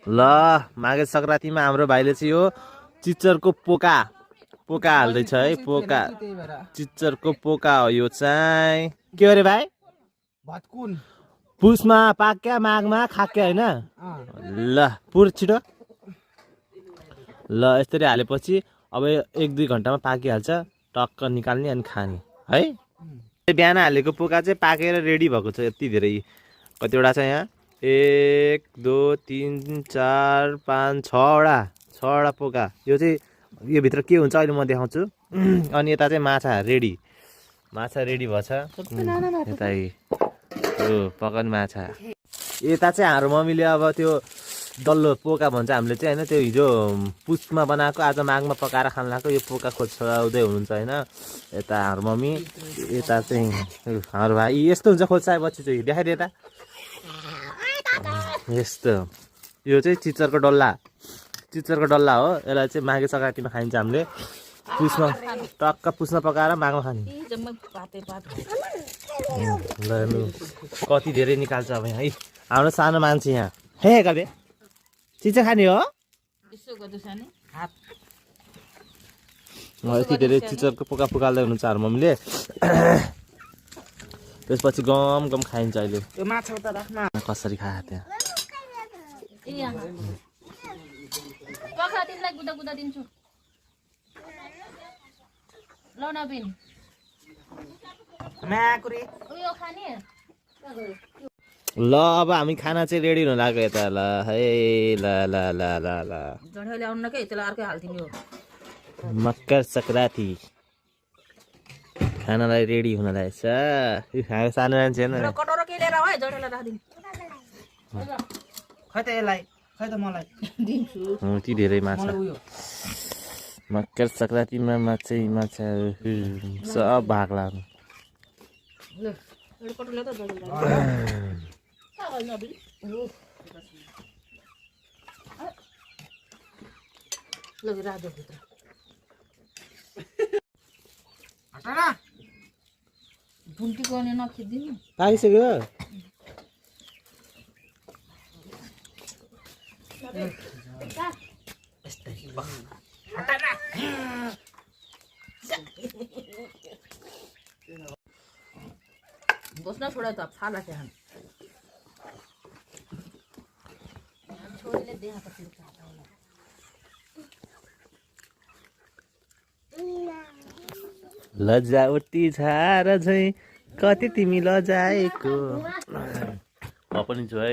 ल माघे संक्रान्तिमा हाम्रो भाइले चाहिँ यो चिच्चरको पोका हाल्दैछ है। पोका चिच्चरको पोका हो यो चाहिँ। के अरे भाइ? भत्कुन पुसमा पाक्या माघमा खाक्या होइन। ल पुर छिटो। ल यसरी हालेपछि अब 1-2 घन्टामा पाकिहाल्छ। टक्क निकाल्ने अनि खाने है। बिहान हालेको पोका चाहिँ पाकेर रेडी भएको छ। यति धेरै कतिवटा छ यहाँ? 1 2 3 4 5 6वटा पोका। यो चाहिँ यो भित्र के हुन्छ अहिले म देखाउँछु। अनि यता चाहिँ माछा रेडी भएछ। यता यो पकाउने माछा। यता चाहिँ हाम्रो मम्मीले अब त्यो डल्लो पोका भन्छ हामीले चाहिँ होइन। त्यो हिजो पुसमा बनाएको आज माघमा पकाएर खान लाग्यो। यो पोका खोज्दै हुनुहुन्छ होइन यता हाम्रो मम्मी। यता चाहिँ हाम्रो भाइ। यस्तो हुन्छ खोज्साएपछि चाहिँ देखाइदिए त। यस्तो यो चाहिँ चिच्चरको डल्ला हो। यसलाई चाहिँ माघे संक्रान्तिमा खाइन्छ हामीले। पुसमा टक्क पुसमा पकाएर माघमा खाने। ल कति धेरै निकाल्छ अब यहाँ है हाम्रो सानो मान्छे यहाँ। हे कबे चिच्चा खाने हो? यति धेरै चिच्चरको पोका पुकाल्दै हुनुहुन्छ हाम्रो मम्मीले। त्यसपछि गम खाइन्छ अहिले। कसरी खायो त्यहाँ? ल अब हामी खाना चाहिँ रेडी हुन लाग्यो यता। ल है ल मकर संक्रान्ति खानालाई रेडी हुन लागेछ। सानो मान्छे हेर्नु यति धेरै माछा। मकर संक्रान्तिमा माछा सब भाग लाग्नु। पाकिसक्यो। बस्न छोडा त फाला त्यहाँ छोरीले देखापछि लजावटी झार झै कति तिमी लजाएको। म पनि छु है।